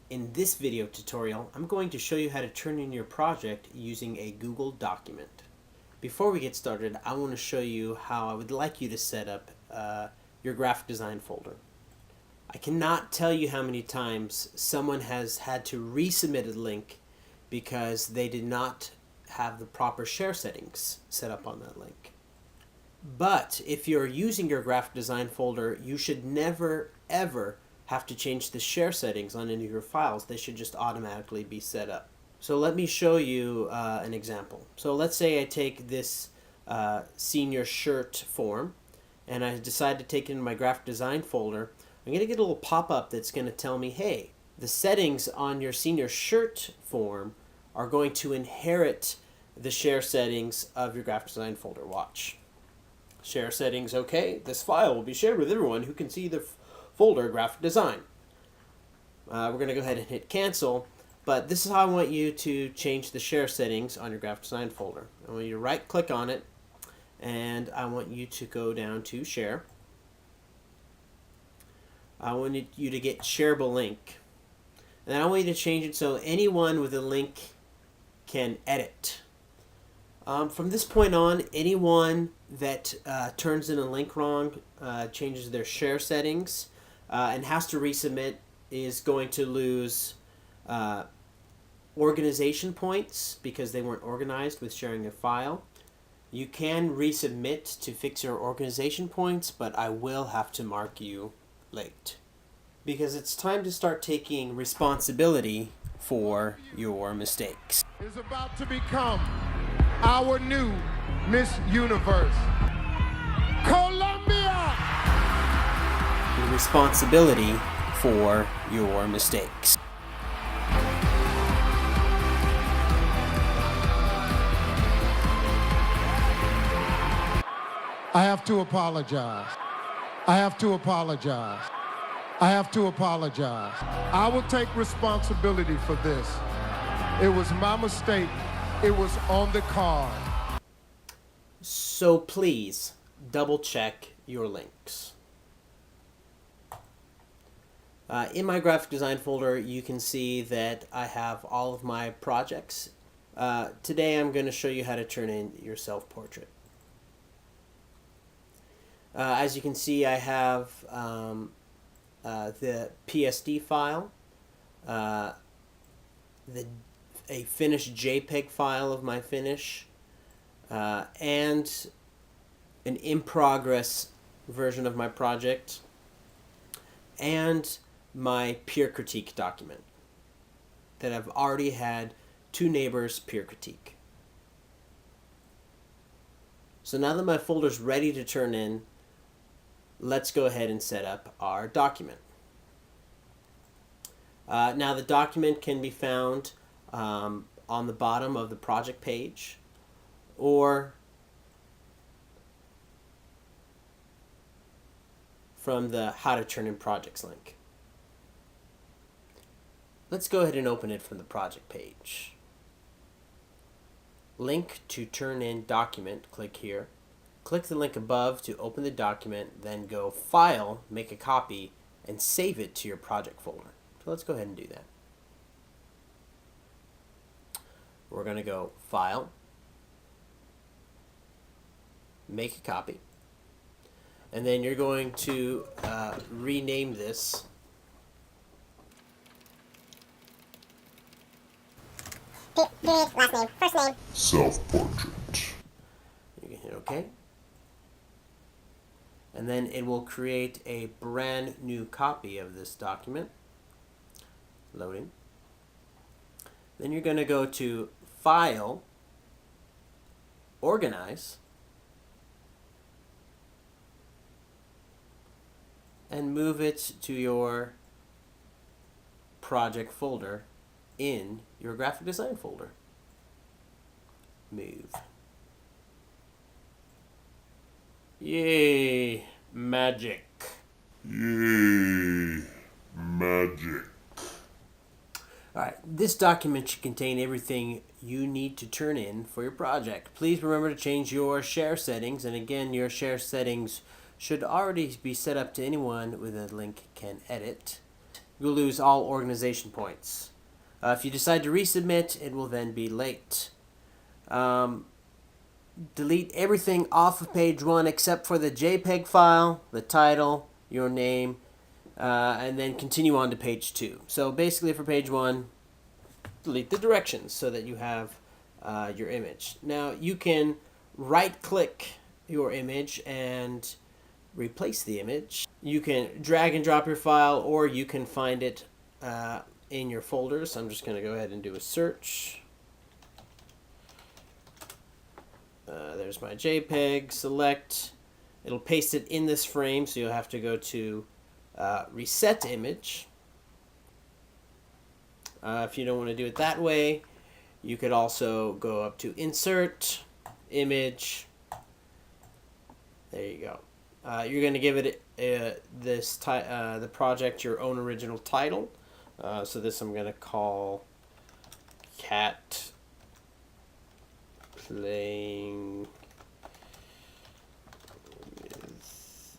In this video tutorial, I'm going to show you how to turn in your project using a Google document. Before we get started, I want to show you how I would like you to set up your graphic design folder. I cannot tell you how many times someone has had to resubmit a link because they did not have the proper share settings set up on that link. But if you're using your graphic design folder, you should never ever have to change the share settings on any of your files. They should just automatically be set up. So let me show you an example. So let's say I take this senior shirt form and I decide to take it in my graphic design folder. I'm going to get a little pop-up that's going to tell me, hey, the settings on your senior shirt form are going to inherit the share settings of your graphic design folder. Watch. Share settings, okay. This file will be shared with everyone who can see the folder graphic design. We're going to go ahead and hit cancel, but this is how I want you to change the share settings on your graphic design folder. I want you to right click on it, and I want you to go down to share. I want you to get shareable link, and I want you to change it so anyone with a link can edit. From this point on, anyone that turns in a link wrong, changes their share settings, and has to resubmit is going to lose organization points because they weren't organized with sharing a file. You can resubmit to fix your organization points, but I will have to mark you late because it's time to start taking responsibility for your mistakes. Is about to become our new Miss Universe, Colombia! The responsibility for your mistakes. I have to apologize. I have to apologize. I have to apologize. I will take responsibility for this. It was my mistake. It was on the card. So please double check your links. In my graphic design folder, you can see that I have all of my projects. Today I'm going to show you how to turn in your self-portrait. As you can see, I have the PSD file, a finished JPEG file of my finish, and an in-progress version of my project, and my peer critique document that I've already had 2 neighbors peer critique. So now that my folder's ready to turn in, let's go ahead and set up our document. Now the document can be found on the bottom of the project page or from the How to Turn in Projects link. Let's go ahead and open it from the project page. Link to turn in document, click here. Click the link above to open the document, then go File, make a copy, and save it to your project folder. So let's go ahead and do that. We're going to go File, make a copy, and then you're going to rename this last name, first name. Self-portrait. You can hit OK. And then it will create a brand new copy of this document. Loading. Then you're going to go to File, Organize, and move it to your project folder in your graphic design folder. Move. Yay, magic. Yay, magic. Alright, this document should contain everything you need to turn in for your project. Please remember to change your share settings, and again, your share settings should already be set up to anyone with a link can edit. you'll lose all organization points. If you decide to resubmit, it will then be late. Delete everything off of page 1 except for the JPEG file, the title, your name, and then continue on to page 2. So basically for page 1, delete the directions so that you have your image. Now you can right-click your image and replace the image. You can drag and drop your file, or you can find it in your folders. So I'm just going to go ahead and do a search. There's my JPEG, select. It'll paste it in this frame, so you'll have to go to reset image. If you don't want to do it that way, you could also go up to insert, image. There you go. You're going to give it the project your own original title. So this I'm going to call Cat Playing with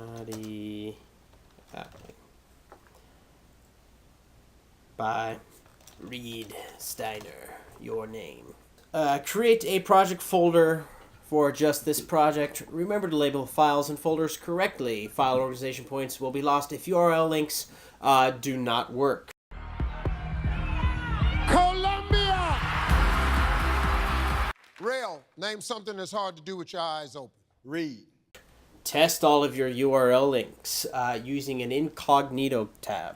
Illuminati by Reed Steiner, your name. Create a project folder for just this project. Remember to label files and folders correctly. File organization points will be lost if URL links do not work. Columbia! Rail, name something that's hard to do with your eyes open. Read. Test all of your URL links using an incognito tab.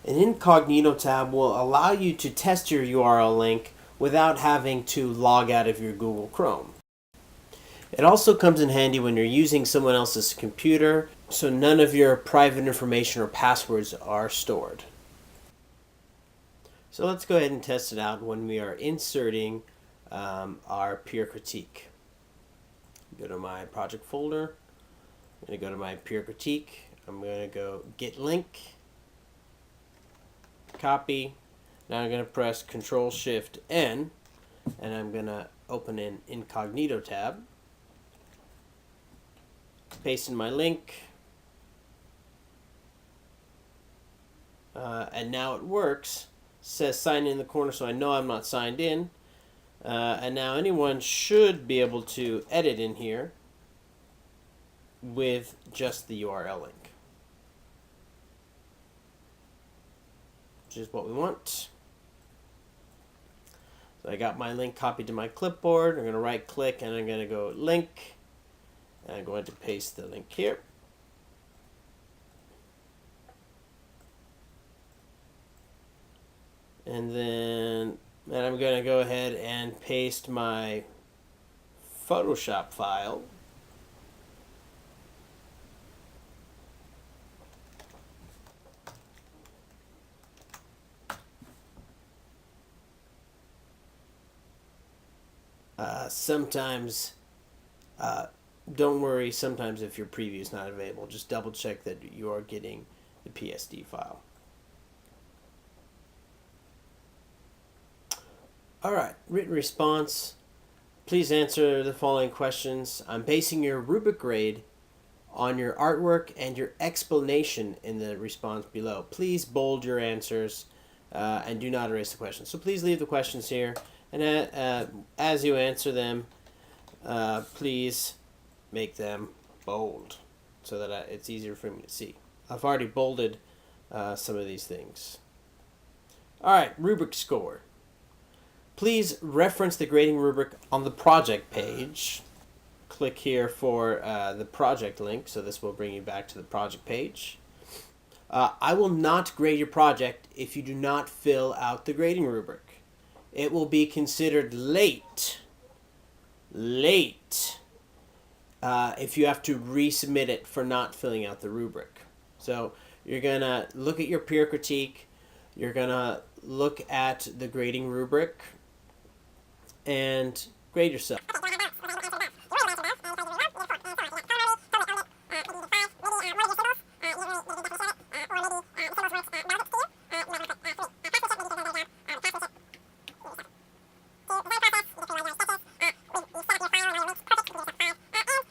An incognito tab will allow you to test your URL link without having to log out of your Google Chrome. It also comes in handy when you're using someone else's computer, so none of your private information or passwords are stored. So let's go ahead and test it out when we are inserting our peer critique. Go to my project folder. I'm going to go to my peer critique. I'm going to go get link, copy. Now I'm going to press Control-Shift-N, and I'm going to open an incognito tab. Paste in my link. And now it works. It says sign in the corner, so I know I'm not signed in. And now anyone should be able to edit in here with just the URL link, which is what we want. So I got my link copied to my clipboard. I'm going to right click and I'm going to go link. And I'm going to paste the link here. And then I'm going to go ahead and paste my Photoshop file. Sometimes, don't worry, sometimes if your preview is not available, just double check that you are getting the PSD file. Alright, written response. Please answer the following questions. I'm basing your rubric grade on your artwork and your explanation in the response below. Please bold your answers and do not erase the questions. So please leave the questions here. And as you answer them, please make them bold so that it's easier for me to see. I've already bolded some of these things. Alright, rubric score. Please reference the grading rubric on the project page. Click here for the project link, so this will bring you back to the project page. I will not grade your project if you do not fill out the grading rubric. It will be considered late if you have to resubmit it for not filling out the rubric. So you're going to look at your peer critique, you're going to look at the grading rubric, and grade yourself.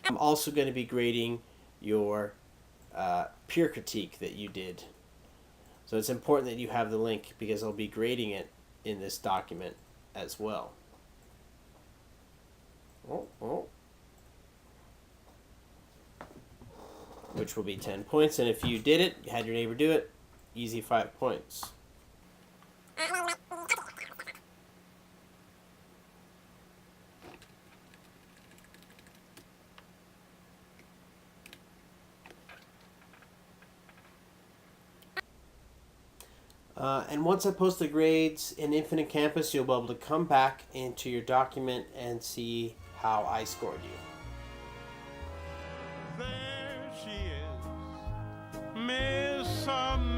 I'm also going to be grading your peer peer critique that you did. So it's important that you have the link because I'll be grading it in this document as well. Which will be 10 points, and if you did it, you had your neighbor do it, easy 5 points. And once I post the grades in Infinite Campus, you'll be able to come back into your document and see how I scored you. There she is, Miss America.